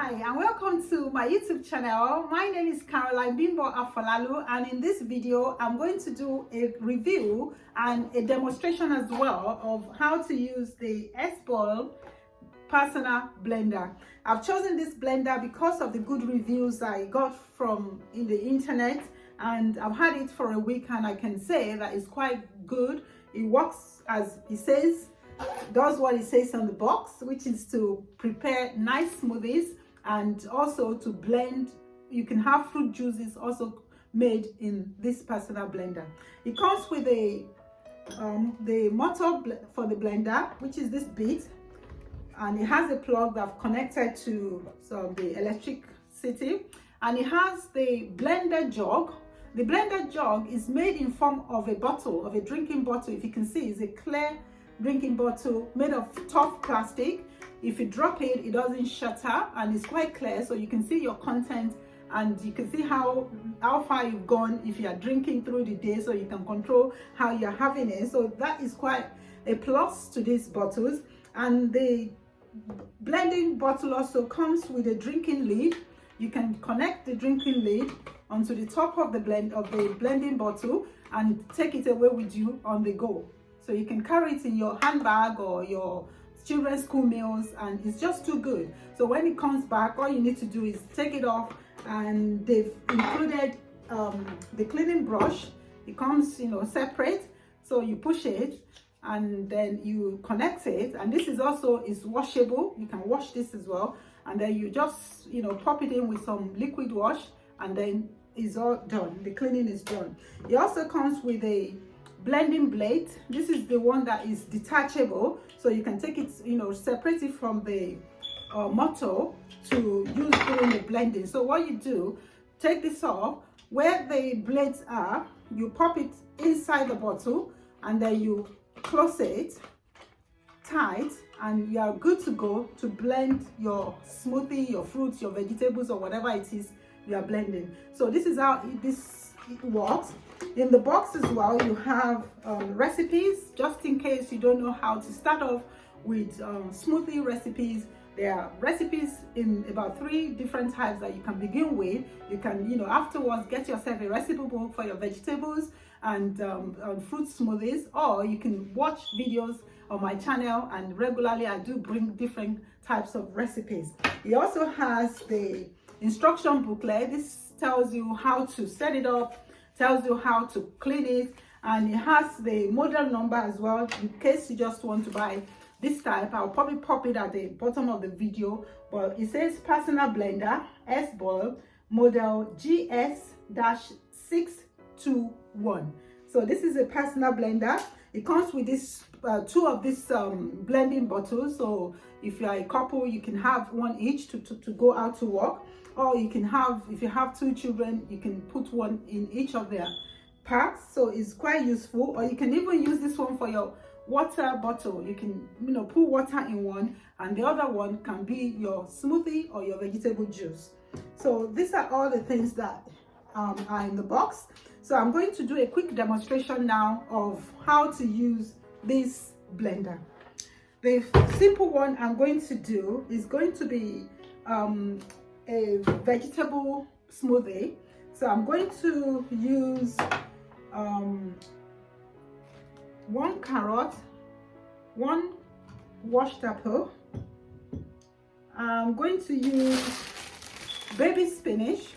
Hi and welcome to my YouTube channel. My name is Caroline Bimbo Afolalu, and in this video I'm going to do a review and a demonstration as well of how to use the Boyl personal blender. I've chosen this blender because of the good reviews I got from the internet, and I've had it for a week and I can say that it's quite good. It works as it says, does what it says on the box, which is to prepare nice smoothies and also to blend. You can have fruit juices also made in this personal blender. It comes with the motor for the blender, which is this bit, and it has a plug that I've connected to the electricity, and it has the blender jug. The blender jug is made in form of a bottle, of a drinking bottle. If you can see, it's a clear drinking bottle made of tough plastic. If you drop it, it doesn't shatter, and it's quite clear, so you can see your content and you can see how far you've gone if you are drinking through the day, so you can control how you're having it. So that is quite a plus to these bottles. And the blending bottle also comes with a drinking lid. You can connect the drinking lid onto the top of the blending bottle and take it away with you on the go. So you can carry it in your handbag or your children's school meals, and it's just too good. So when it comes back, all you need to do is take it off, and they've included the cleaning brush. It comes, separate. So you push it and then you connect it, and this is washable. You can wash this as well, and then you just pop it in with some liquid wash, and then it's all done. The cleaning is done. It also comes with a blending blade. This is the one that is detachable, so you can take it, separate it from the motor to use during the blending. So what you do, take this off. Where the blades are, you pop it inside the bottle, and then you close it tight, and you are good to go to blend your smoothie, your fruits, your vegetables, or whatever it is you are blending. So this is how this works. In the box as well, you have recipes, just in case you don't know how to start off with smoothie recipes. There are recipes in about 3 different types that you can begin with. You can, afterwards get yourself a recipe book for your vegetables and fruit smoothies, or you can watch videos on my channel, and regularly I do bring different types of recipes. It also has the instruction booklet. This tells you how to set it up, tells you how to clean it, and it has the model number as well in case you just want to buy this type. I'll probably pop it at the bottom of the video, but it says personal blender Boyl model GS-621. So this is a personal blender. It comes with this 2 of this blending bottles, so if you're a couple, you can have one each to go out to work, or you can have, if you have 2 children, you can put one in each of their parts. So it's quite useful. Or you can even use this one for your water bottle. You can put water in one, and the other one can be your smoothie or your vegetable juice. So these are all the things that are in the box. So I'm going to do a quick demonstration now of how to use this blender. The simple one I'm going to do is going to be a vegetable smoothie. So I'm going to use 1 carrot, 1 washed apple. I'm going to use baby spinach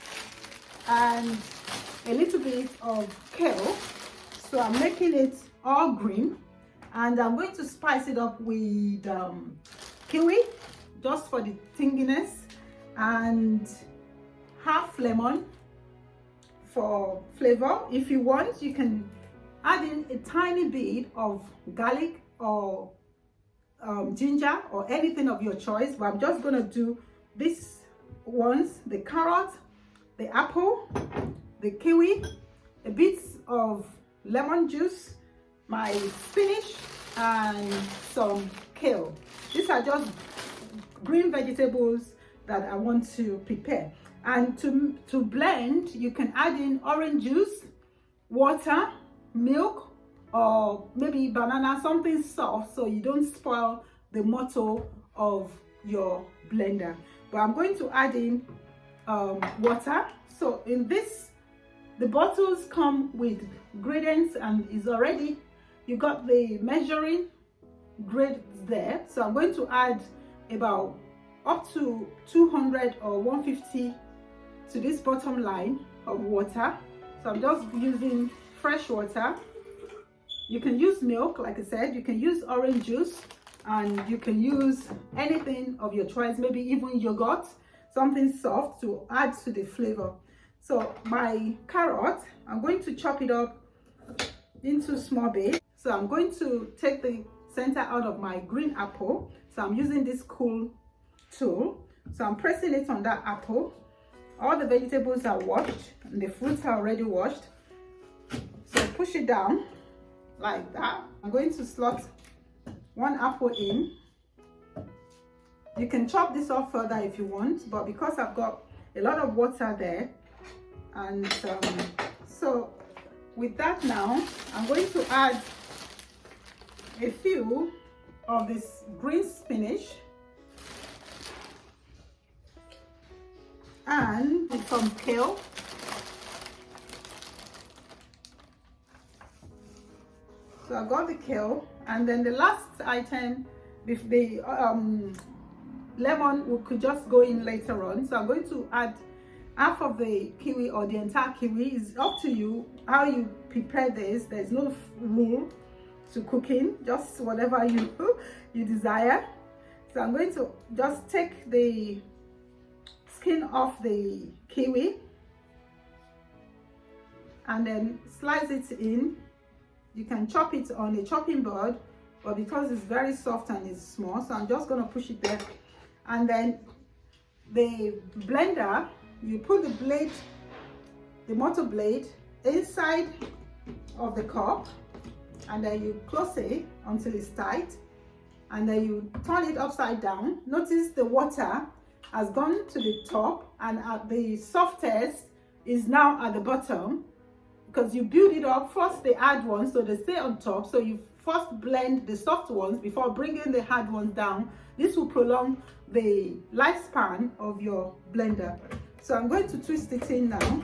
and a little bit of kale. So I'm making it all green, and I'm going to spice it up with kiwi just for the tinginess, and half lemon for flavor. If you want, you can add in a tiny bit of garlic or ginger or anything of your choice, but I'm just going to do these ones: the carrot, the apple, the kiwi, a bit of lemon juice, my spinach, and some kale. These are just green vegetables that I want to prepare. And to blend, you can add in orange juice, water, milk, or maybe banana, something soft, so you don't spoil the motto of your blender. But I'm going to add in water. So in this, the bottles come with gradients and is already, you got the measuring grades there. So I'm going to add about up to 200 or 150 to this bottom line of water. So I'm just using fresh water. You can use milk, like I said, you can use orange juice, and you can use anything of your choice, maybe even yogurt, something soft to add to the flavor. So my carrot, I'm going to chop it up into small bits. So I'm going to take the center out of my green apple. So I'm using this cool tool. So I'm pressing it on that apple. All the vegetables are washed and the fruits are already washed. So push it down like that. I'm going to slot one apple in. You can chop this off further if you want, but because I've got a lot of water there, and so with that now, I'm going to add a few of this green spinach and some kale. So I got the kale, and then the last item, if the lemon, we could just go in later on. So I'm going to add half of the kiwi or the entire kiwi. It's up to you how you prepare this. There's no rule to cooking, just whatever you desire. So I'm going to just take the skin off the kiwi and then slice it in. You can chop it on a chopping board, but because it's very soft and it's small, so I'm just going to push it there. And then the blender, you put the blade, the motor blade, inside of the cup, and then you close it until it's tight, and then you turn it upside down. Notice the water has gone to the top, and at the softest is now at the bottom, because you build it up. First they add ones so they stay on top, so you first blend the soft ones before bringing the hard ones down. This will prolong the lifespan of your blender. So I'm going to twist it in now,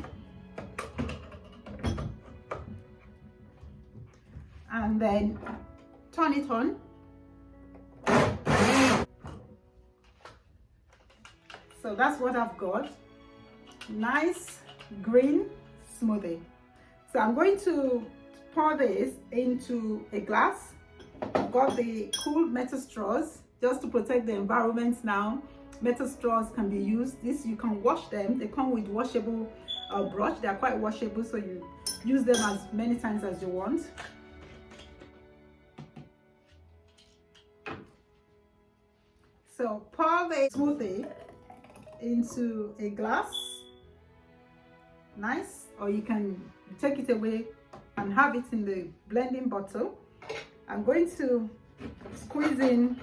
and then turn it on. So that's what I've got. Nice green smoothie. So I'm going to pour this into a glass. I've got the cool metal straws just to protect the environment now. Metal straws can be used. This, you can wash them. They come with washable brush. They are quite washable, so you use them as many times as you want. So pour the smoothie into a glass. Nice. Or you can take it away and have it in the blending bottle. I'm going to squeeze in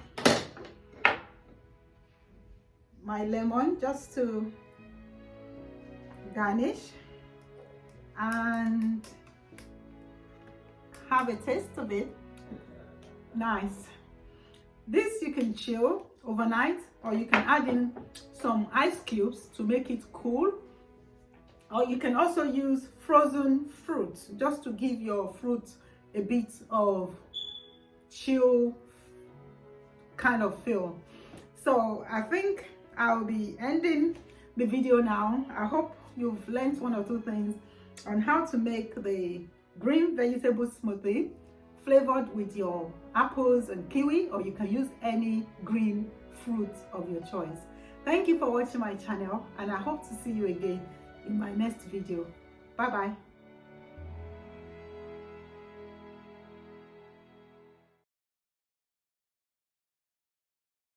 my lemon just to garnish and have a taste of it. Nice. This you can chill overnight, or you can add in some ice cubes to make it cool, or you can also use frozen fruit just to give your fruit a bit of chill kind of feel. So I think I'll be ending the video now. I hope you've learned one or two things on how to make the green vegetable smoothie flavored with your apples and kiwi, or you can use any green fruit of your choice. Thank you for watching my channel, and I hope to see you again in my next video. Bye bye.